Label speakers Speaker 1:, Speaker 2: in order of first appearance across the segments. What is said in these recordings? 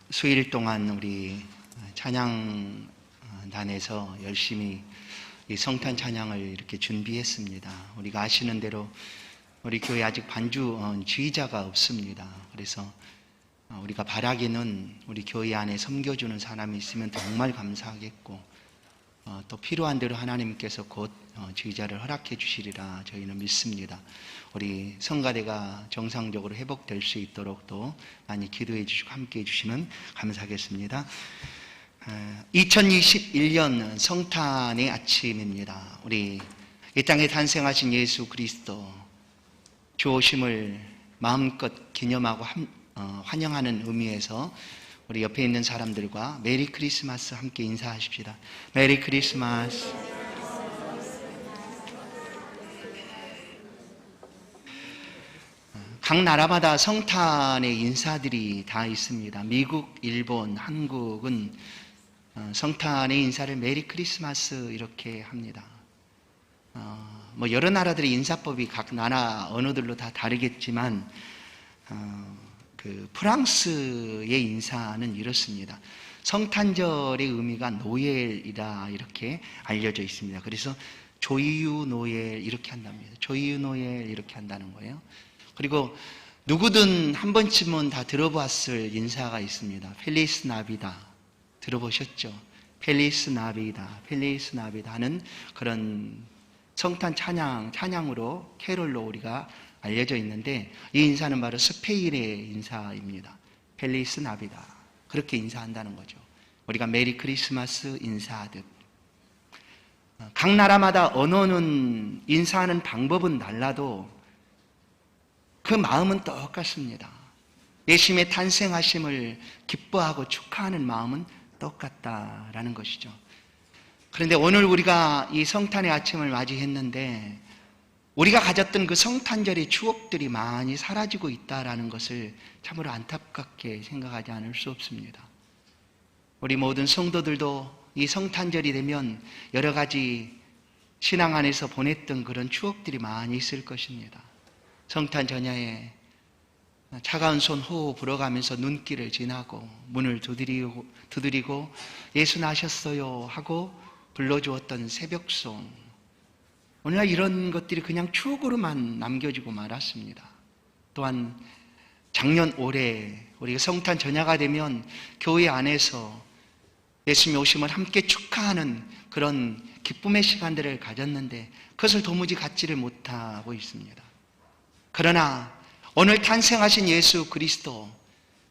Speaker 1: 수일 동안 우리 찬양단에서 열심히 이 성탄 찬양을 이렇게 준비했습니다. 우리가 아시는 대로 우리 교회 아직 반주 지휘자가 없습니다. 그래서 우리가 바라기는 우리 교회 안에 섬겨주는 사람이 있으면 정말 감사하겠고, 또 필요한 대로 하나님께서 곧 지휘자를 허락해 주시리라 저희는 믿습니다. 우리 성가대가 정상적으로 회복될 수 있도록 또 많이 기도해 주시고 함께 해 주시면 감사하겠습니다. 2021년 성탄의 아침입니다. 우리 이 땅에 탄생하신 예수 그리스도 주 오심을 마음껏 기념하고 환영하는 의미에서 우리 옆에 있는 사람들과 메리 크리스마스 함께 인사하십시다. 메리 크리스마스. 각 나라마다 성탄의 인사들이 다 있습니다. 미국, 일본, 한국은 성탄의 인사를 메리 크리스마스 이렇게 합니다. 여러 나라들의 인사법이 각 나라 언어들로 다 다르겠지만 프랑스의 인사는 이렇습니다. 성탄절의 의미가 노엘이라 이렇게 알려져 있습니다. 그래서 조이유 노엘 이렇게 한답니다. 조이유 노엘 이렇게 한다는 거예요. 그리고 누구든 한 번쯤은 다 들어봤을 인사가 있습니다. 펠리스 나비다. 들어보셨죠? 펠리스 나비다. 펠리스 나비다 하는 그런 성탄 찬양으로 캐롤로 우리가 알려져 있는데, 이 인사는 바로 스페인의 인사입니다. 펠리스 나비다. 그렇게 인사한다는 거죠. 우리가 메리 크리스마스 인사하듯 각 나라마다 언어는 인사하는 방법은 달라도 그 마음은 똑같습니다. 예수님의 탄생하심을 기뻐하고 축하하는 마음은 똑같다라는 것이죠. 그런데 오늘 우리가 이 성탄의 아침을 맞이했는데 우리가 가졌던 그 성탄절의 추억들이 많이 사라지고 있다라는 것을 참으로 안타깝게 생각하지 않을 수 없습니다. 우리 모든 성도들도 이 성탄절이 되면 여러 가지 신앙 안에서 보냈던 그런 추억들이 많이 있을 것입니다. 성탄 전야에 차가운 손 호호 불어가면서 눈길을 지나고 문을 두드리고 예수 나셨어요 하고 불러주었던 새벽송, 오늘날 이런 것들이 그냥 추억으로만 남겨지고 말았습니다. 또한 작년 올해 우리가 성탄 전야가 되면 교회 안에서 예수님의 오심을 함께 축하하는 그런 기쁨의 시간들을 가졌는데 그것을 도무지 갖지를 못하고 있습니다. 그러나 오늘 탄생하신 예수 그리스도,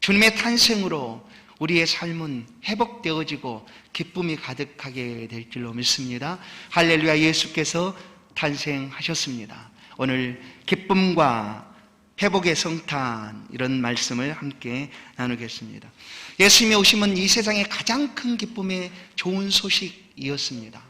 Speaker 1: 주님의 탄생으로 우리의 삶은 회복되어지고 기쁨이 가득하게 될 줄로 믿습니다. 할렐루야, 예수께서 탄생하셨습니다. 오늘 기쁨과 회복의 성탄, 이런 말씀을 함께 나누겠습니다. 예수님의 오심은 이 세상의 가장 큰 기쁨의 좋은 소식이었습니다.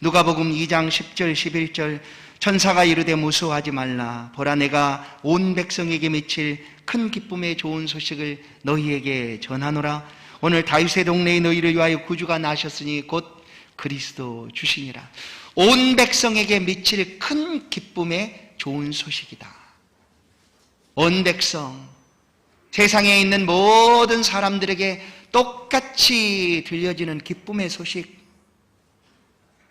Speaker 1: 누가복음 2장 10절 11절, 천사가 이르되 무서워하지 말라. 보라, 내가 온 백성에게 미칠 큰 기쁨의 좋은 소식을 너희에게 전하노라. 오늘 다윗의 동네에 너희를 위하여 구주가 나셨으니 곧 그리스도 주시니라. 온 백성에게 미칠 큰 기쁨의 좋은 소식이다. 온 백성, 세상에 있는 모든 사람들에게 똑같이 들려지는 기쁨의 소식,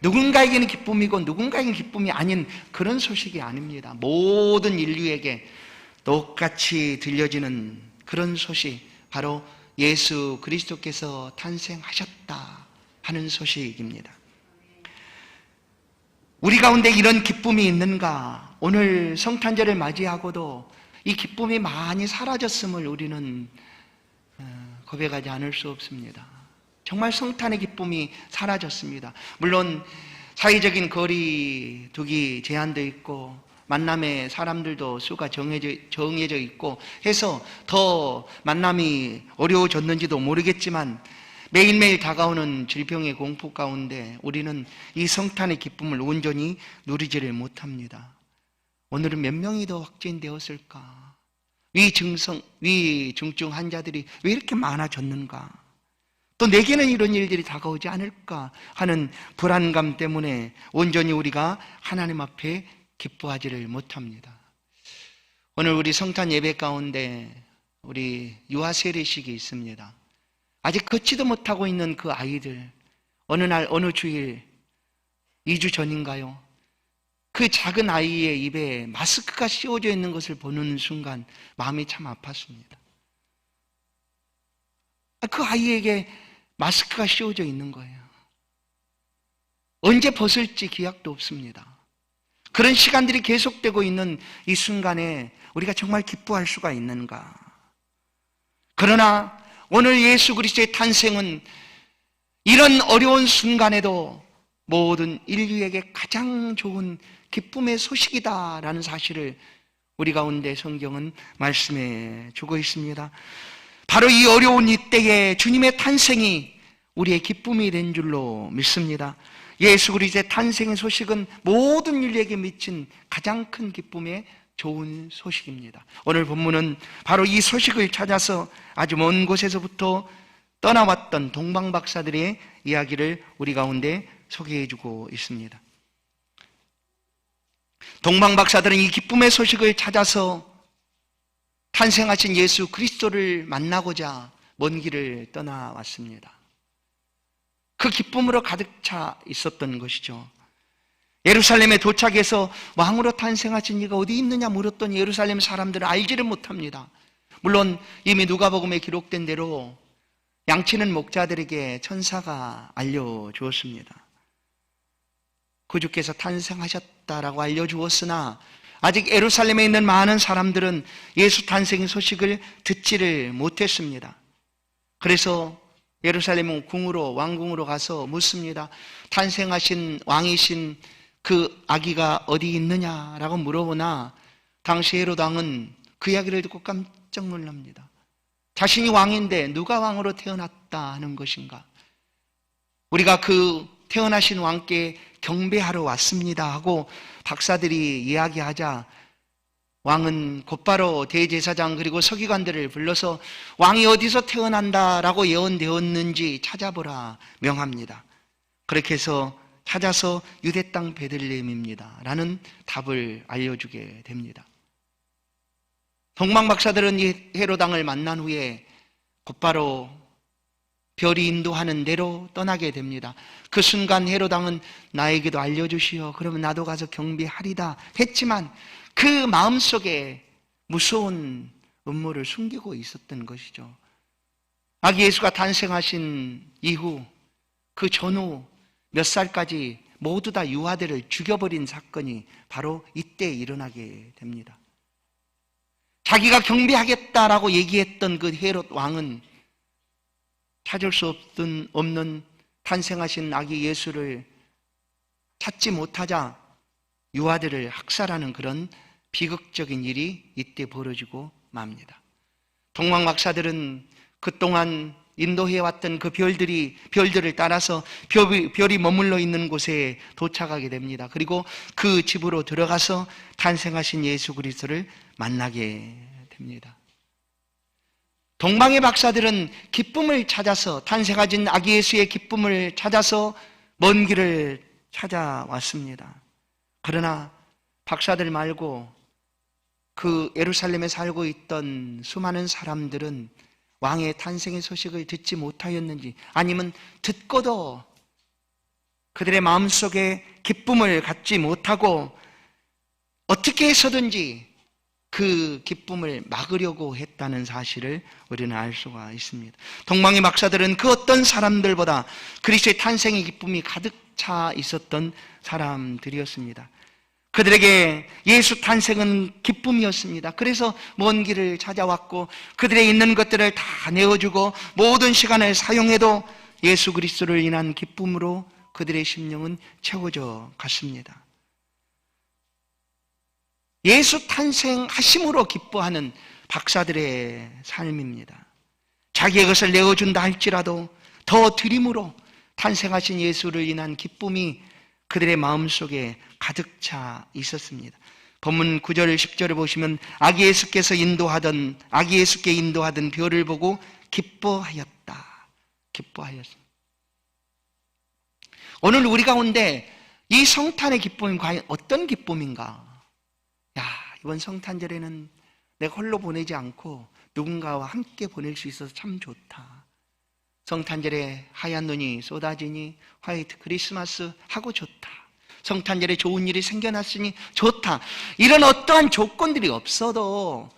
Speaker 1: 누군가에게는 기쁨이고 누군가에게는 기쁨이 아닌 그런 소식이 아닙니다. 모든 인류에게 똑같이 들려지는 그런 소식, 바로 예수 그리스도께서 탄생하셨다 하는 소식입니다. 우리 가운데 이런 기쁨이 있는가? 오늘 성탄절을 맞이하고도 이 기쁨이 많이 사라졌음을 우리는 고백하지 않을 수 없습니다. 정말 성탄의 기쁨이 사라졌습니다. 물론 사회적인 거리 두기 제한도 있고 만남의 사람들도 수가 정해져 있고 해서 더 만남이 어려워졌는지도 모르겠지만 매일매일 다가오는 질병의 공포 가운데 우리는 이 성탄의 기쁨을 온전히 누리지를 못합니다. 오늘은 몇 명이 더 확진되었을까? 위중증 환자들이 왜 이렇게 많아졌는가? 또 내게는 이런 일들이 다가오지 않을까 하는 불안감 때문에 온전히 우리가 하나님 앞에 기뻐하지를 못합니다. 오늘 우리 성탄 예배 가운데 우리 유아 세례식이 있습니다. 아직 걷지도 못하고 있는 그 아이들, 어느 날 어느 주일 2주 전인가요? 그 작은 아이의 입에 마스크가 씌워져 있는 것을 보는 순간 마음이 참 아팠습니다. 그 아이에게 마스크가 씌워져 있는 거예요. 언제 벗을지 기약도 없습니다. 그런 시간들이 계속되고 있는 이 순간에 우리가 정말 기뻐할 수가 있는가? 그러나 오늘 예수 그리스도의 탄생은 이런 어려운 순간에도 모든 인류에게 가장 좋은 기쁨의 소식이다라는 사실을 우리 가운데 성경은 말씀해 주고 있습니다. 바로 이 어려운 이때에 주님의 탄생이 우리의 기쁨이 된 줄로 믿습니다. 예수 그리스도의 탄생의 소식은 모든 인류에게 미친 가장 큰 기쁨의 좋은 소식입니다. 오늘 본문은 바로 이 소식을 찾아서 아주 먼 곳에서부터 떠나왔던 동방박사들의 이야기를 우리 가운데 소개해주고 있습니다. 동방박사들은 이 기쁨의 소식을 찾아서 탄생하신 예수 그리스도를 만나고자 먼 길을 떠나왔습니다. 그 기쁨으로 가득 차 있었던 것이죠. 예루살렘에 도착해서 왕으로 탄생하신 이가 어디 있느냐 물었더니 예루살렘 사람들은 알지를 못합니다. 물론 이미 누가복음에 기록된 대로 양치는 목자들에게 천사가 알려주었습니다. 구주께서 탄생하셨다라고 알려주었으나 아직 예루살렘에 있는 많은 사람들은 예수 탄생의 소식을 듣지를 못했습니다. 그래서 예루살렘 궁으로, 왕궁으로 가서 묻습니다. 탄생하신 왕이신 그 아기가 어디 있느냐라고 물어보나 당시 헤롯 왕은 그 이야기를 듣고 깜짝 놀랍니다. 자신이 왕인데 누가 왕으로 태어났다 하는 것인가? 우리가 그 태어나신 왕께 경배하러 왔습니다 하고 박사들이 이야기하자 왕은 곧바로 대제사장 그리고 서기관들을 불러서 왕이 어디서 태어난다라고 예언되었는지 찾아보라 명합니다. 그렇게 해서 찾아서 유대 땅 베들레헴입니다 라는 답을 알려주게 됩니다. 동방박사들은 이 헤롯 왕을 만난 후에 곧바로 별이 인도하는 대로 떠나게 됩니다. 그 순간 헤롯 왕은 나에게도 알려주시오. 그러면 나도 가서 경배하리다 했지만 그 마음속에 무서운 음모를 숨기고 있었던 것이죠. 아기 예수가 탄생하신 이후 그 전후 몇 살까지 모두 다 유아들을 죽여버린 사건이 바로 이때 일어나게 됩니다. 자기가 경배하겠다라고 얘기했던 그 헤롯 왕은 찾을 수 없는 탄생하신 아기 예수를 찾지 못하자 유아들을 학살하는 그런 비극적인 일이 이때 벌어지고 맙니다. 동방박사들은 그동안 인도해왔던 그 별들을 따라서 별이 머물러 있는 곳에 도착하게 됩니다. 그리고 그 집으로 들어가서 탄생하신 예수 그리스도를 만나게 됩니다. 동방의 박사들은 기쁨을 찾아서 탄생하신 아기 예수의 기쁨을 찾아서 먼 길을 찾아왔습니다. 그러나 박사들 말고 그 예루살렘에 살고 있던 수많은 사람들은 왕의 탄생의 소식을 듣지 못하였는지 아니면 듣고도 그들의 마음속에 기쁨을 갖지 못하고 어떻게 해서든지 그 기쁨을 막으려고 했다는 사실을 우리는 알 수가 있습니다. 동방의 박사들은 그 어떤 사람들보다 그리스도의 탄생의 기쁨이 가득 차 있었던 사람들이었습니다. 그들에게 예수 탄생은 기쁨이었습니다. 그래서 먼 길을 찾아왔고 그들의 있는 것들을 다 내어주고 모든 시간을 사용해도 예수 그리스도를 인한 기쁨으로 그들의 심령은 채워져 갔습니다. 예수 탄생하심으로 기뻐하는 박사들의 삶입니다. 자기의 것을 내어준다 할지라도 더 드림으로 탄생하신 예수를 인한 기쁨이 그들의 마음속에 가득 차 있었습니다. 본문 9절 10절을 보시면 아기 예수께 인도하던 별을 보고 기뻐하였다. 기뻐하였습니다. 오늘 우리 가운데 이 성탄의 기쁨이 과연 어떤 기쁨인가? 이번 성탄절에는 내가 홀로 보내지 않고 누군가와 함께 보낼 수 있어서 참 좋다. 성탄절에 하얀 눈이 쏟아지니 화이트 크리스마스 하고 좋다. 성탄절에 좋은 일이 생겨났으니 좋다. 이런 어떠한 조건들이 없어도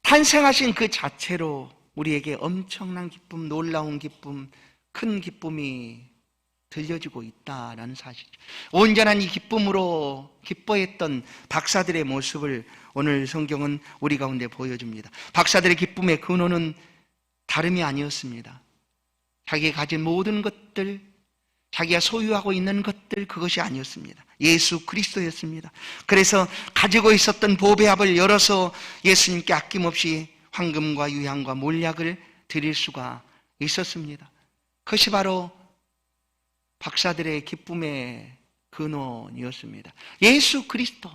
Speaker 1: 탄생하신 그 자체로 우리에게 엄청난 기쁨, 놀라운 기쁨, 큰 기쁨이 들려주고 있다라는 사실이죠. 온전한 이 기쁨으로 기뻐했던 박사들의 모습을 오늘 성경은 우리 가운데 보여줍니다. 박사들의 기쁨의 근원은 다름이 아니었습니다. 자기가 가진 모든 것들, 자기가 소유하고 있는 것들, 그것이 아니었습니다. 예수 그리스도였습니다. 그래서 가지고 있었던 보배합을 열어서 예수님께 아낌없이 황금과 유향과 몰약을 드릴 수가 있었습니다. 그것이 바로 박사들의 기쁨의 근원이었습니다. 예수 그리스도,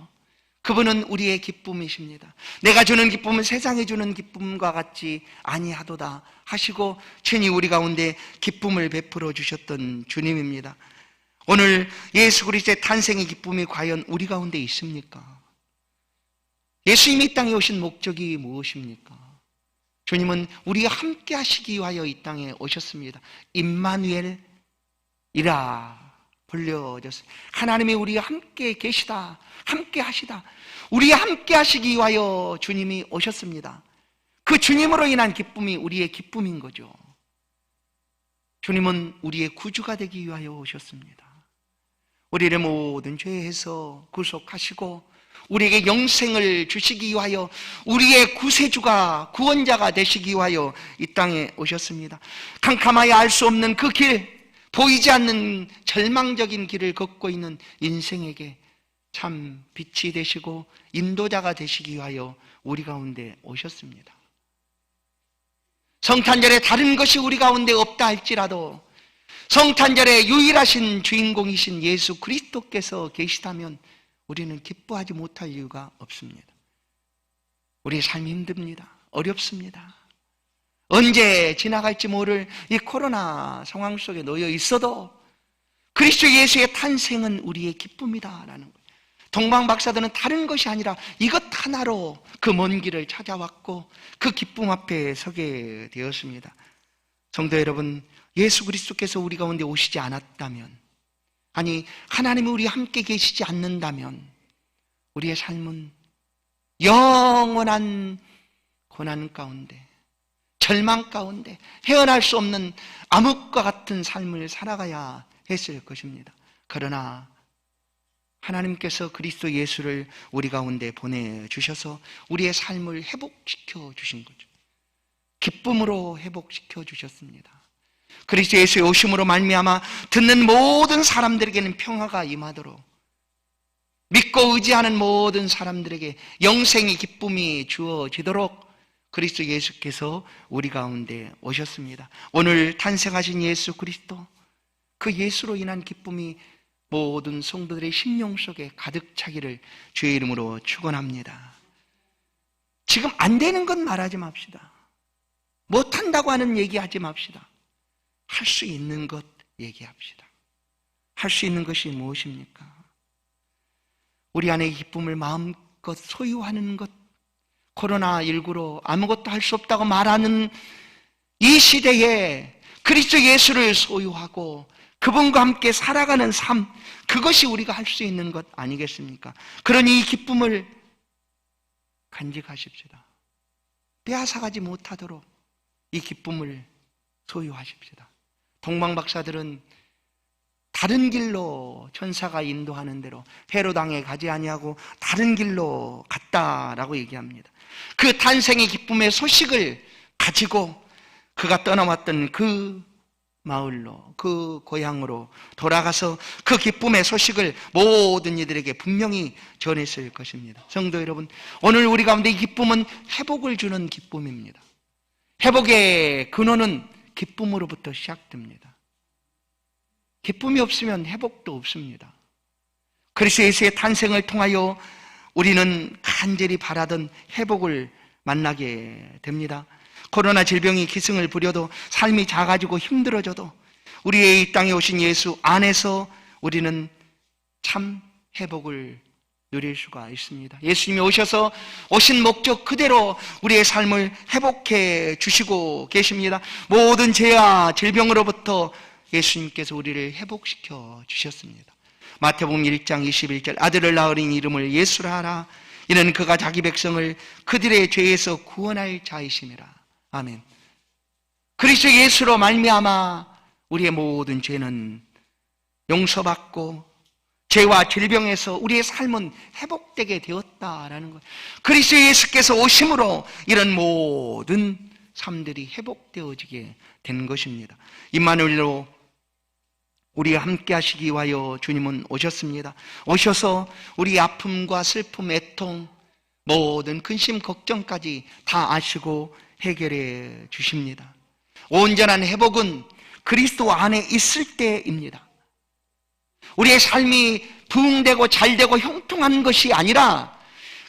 Speaker 1: 그분은 우리의 기쁨이십니다. 내가 주는 기쁨은 세상에 주는 기쁨과 같지 아니하도다 하시고 친히 우리 가운데 기쁨을 베풀어 주셨던 주님입니다. 오늘 예수 그리스도의 탄생의 기쁨이 과연 우리 가운데 있습니까? 예수님이 이 땅에 오신 목적이 무엇입니까? 주님은 우리와 함께 하시기 위하여 이 땅에 오셨습니다. 임마누엘이라 불려졌습니다. 하나님이 우리와 함께 계시다, 함께 하시다. 우리와 함께 하시기 위하여 주님이 오셨습니다. 그 주님으로 인한 기쁨이 우리의 기쁨인 거죠. 주님은 우리의 구주가 되기 위하여 오셨습니다. 우리를 모든 죄에서 구속하시고 우리에게 영생을 주시기 위하여 우리의 구세주가, 구원자가 되시기 위하여 이 땅에 오셨습니다. 캄캄하여 알 수 없는 그 길, 보이지 않는 절망적인 길을 걷고 있는 인생에게 참 빛이 되시고 인도자가 되시기 위하여 우리 가운데 오셨습니다. 성탄절에 다른 것이 우리 가운데 없다 할지라도 성탄절에 유일하신 주인공이신 예수 그리스도께서 계시다면 우리는 기뻐하지 못할 이유가 없습니다. 우리의 삶이 힘듭니다. 어렵습니다. 언제 지나갈지 모를 이 코로나 상황 속에 놓여 있어도 그리스도 예수의 탄생은 우리의 기쁨이다라는 거예요. 동방 박사들은 다른 것이 아니라 이것 하나로 그 먼 길을 찾아왔고 그 기쁨 앞에 서게 되었습니다. 성도 여러분, 예수 그리스도께서 우리 가운데 오시지 않았다면, 아니 하나님이 우리와 함께 계시지 않는다면 우리의 삶은 영원한 고난 가운데, 절망 가운데 헤어날 수 없는 암흑과 같은 삶을 살아가야 했을 것입니다. 그러나 하나님께서 그리스도 예수를 우리 가운데 보내주셔서 우리의 삶을 회복시켜 주신 거죠. 기쁨으로 회복시켜 주셨습니다. 그리스도 예수의 오심으로 말미암아 듣는 모든 사람들에게는 평화가 임하도록, 믿고 의지하는 모든 사람들에게 영생의 기쁨이 주어지도록 그리스도 예수께서 우리 가운데 오셨습니다. 오늘 탄생하신 예수 그리스도, 그 예수로 인한 기쁨이 모든 성도들의 심령 속에 가득 차기를 주의 이름으로 축원합니다. 지금 안 되는 건 말하지 맙시다. 못한다고 하는 얘기하지 맙시다. 할 수 있는 것 얘기합시다. 할 수 있는 것이 무엇입니까? 우리 안에 기쁨을 마음껏 소유하는 것, 코로나19로 아무것도 할 수 없다고 말하는 이 시대에 그리스도 예수를 소유하고 그분과 함께 살아가는 삶, 그것이 우리가 할 수 있는 것 아니겠습니까? 그러니 이 기쁨을 간직하십시다. 빼앗아가지 못하도록 이 기쁨을 소유하십시다. 동방박사들은 다른 길로 천사가 인도하는 대로 헤로당에 가지 아니하고 다른 길로 갔다라고 얘기합니다. 그 탄생의 기쁨의 소식을 가지고 그가 떠나왔던 그 마을로, 그 고향으로 돌아가서 그 기쁨의 소식을 모든 이들에게 분명히 전했을 것입니다. 성도 여러분, 오늘 우리 가운데 이 기쁨은 회복을 주는 기쁨입니다. 회복의 근원은 기쁨으로부터 시작됩니다. 기쁨이 없으면 회복도 없습니다. 그리스도 예수의 탄생을 통하여 우리는 간절히 바라던 회복을 만나게 됩니다. 코로나 질병이 기승을 부려도, 삶이 작아지고 힘들어져도 우리의 이 땅에 오신 예수 안에서 우리는 참 회복을 누릴 수가 있습니다. 예수님이 오셔서 오신 목적 그대로 우리의 삶을 회복해 주시고 계십니다. 모든 죄와 질병으로부터 예수님께서 우리를 회복시켜 주셨습니다. 마태복음 1장 21절 아들을 낳으린 이름을 예수라 하라. 이는 그가 자기 백성을 그들의 죄에서 구원할 자이심이라. 아멘. 그리스도 예수로 말미암아 우리의 모든 죄는 용서받고 죄와 질병에서 우리의 삶은 회복되게 되었다라는 거예요. 그리스도 예수께서 오심으로 이런 모든 삶들이 회복되어지게 된 것입니다. 임마누엘로 우리와 함께 하시기 위하여 주님은 오셨습니다. 오셔서 우리의 아픔과 슬픔, 애통, 모든 근심, 걱정까지 다 아시고 해결해 주십니다. 온전한 회복은 그리스도 안에 있을 때입니다. 우리의 삶이 부흥되고 잘되고 형통한 것이 아니라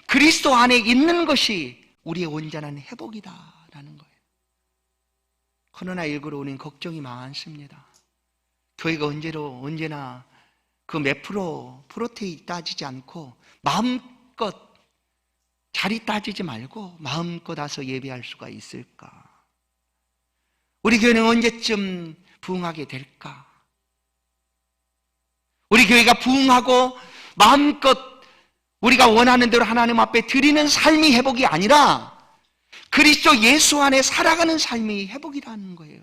Speaker 1: 그리스도 안에 있는 것이 우리의 온전한 회복이다라는 거예요. 코로나19로 우리는 걱정이 많습니다. 교회가 언제나 그 몇 프로테이 따지지 않고 마음껏 자리 따지지 말고 마음껏 와서 예배할 수가 있을까? 우리 교회는 언제쯤 부흥하게 될까? 우리 교회가 부흥하고 마음껏 우리가 원하는 대로 하나님 앞에 드리는 삶이 회복이 아니라 그리스도 예수 안에 살아가는 삶이 회복이라는 거예요.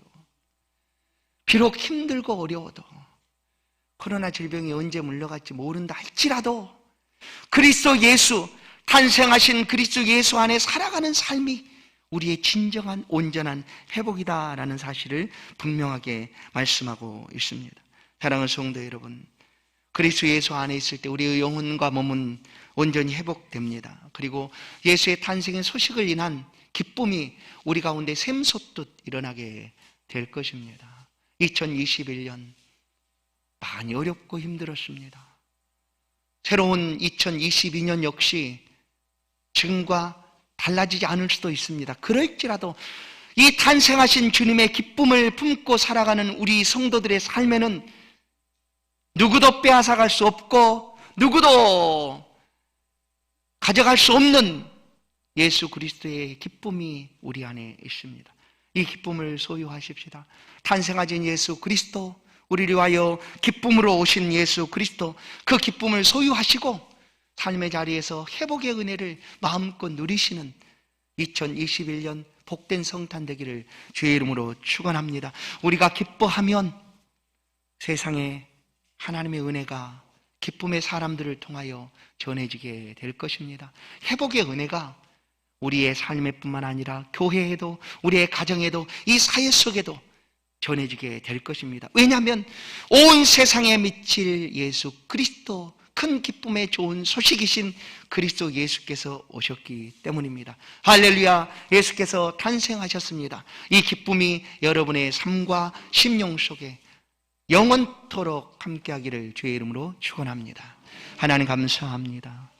Speaker 1: 비록 힘들고 어려워도 코로나 질병이 언제 물러갈지 모른다 할지라도 그리스도 예수, 탄생하신 그리스도 예수 안에 살아가는 삶이 우리의 진정한 온전한 회복이다라는 사실을 분명하게 말씀하고 있습니다. 사랑하는 성도 여러분, 그리스도 예수 안에 있을 때 우리의 영혼과 몸은 온전히 회복됩니다. 그리고 예수의 탄생의 소식을 인한 기쁨이 우리 가운데 샘솟듯 일어나게 될 것입니다. 2021년 많이 어렵고 힘들었습니다. 새로운 2022년 역시 지금과 달라지지 않을 수도 있습니다. 그럴지라도 이 탄생하신 주님의 기쁨을 품고 살아가는 우리 성도들의 삶에는 누구도 빼앗아갈 수 없고 누구도 가져갈 수 없는 예수 그리스도의 기쁨이 우리 안에 있습니다. 이 기쁨을 소유하십시다. 탄생하신 예수 그리스도, 우리를 위하여 기쁨으로 오신 예수 그리스도, 그 기쁨을 소유하시고 삶의 자리에서 회복의 은혜를 마음껏 누리시는 2021년 복된 성탄 되기를 주의 이름으로 축원합니다. 우리가 기뻐하면 세상에 하나님의 은혜가 기쁨의 사람들을 통하여 전해지게 될 것입니다. 회복의 은혜가 우리의 삶에 뿐만 아니라 교회에도 우리의 가정에도 이 사회 속에도 전해지게 될 것입니다. 왜냐하면 온 세상에 미칠 예수 그리스도, 큰 기쁨의 좋은 소식이신 그리스도 예수께서 오셨기 때문입니다. 할렐루야, 예수께서 탄생하셨습니다. 이 기쁨이 여러분의 삶과 심령 속에 영원토록 함께하기를 주의 이름으로 축원합니다. 하나님 감사합니다.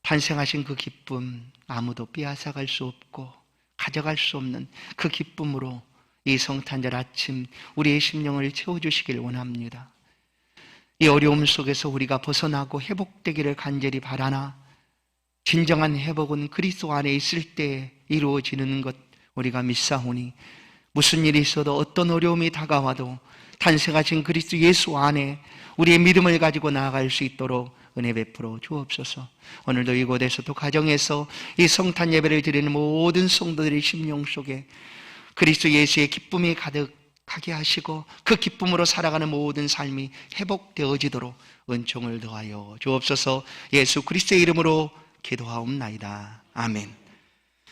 Speaker 1: 탄생하신 그 기쁨 아무도 빼앗아갈 수 없고 가져갈 수 없는 그 기쁨으로 이 성탄절 아침 우리의 심령을 채워주시길 원합니다. 이 어려움 속에서 우리가 벗어나고 회복되기를 간절히 바라나 진정한 회복은 그리스도 안에 있을 때 이루어지는 것 우리가 믿사오니 무슨 일이 있어도 어떤 어려움이 다가와도 탄생하신 그리스도 예수 안에 우리의 믿음을 가지고 나아갈 수 있도록 은혜 베풀어 주옵소서. 오늘도 이곳에서 또 가정에서 이 성탄 예배를 드리는 모든 성도들의 심령 속에 그리스도 예수의 기쁨이 가득하게 하시고 그 기쁨으로 살아가는 모든 삶이 회복되어지도록 은총을 더하여 주옵소서. 예수 그리스도의 이름으로 기도하옵나이다. 아멘.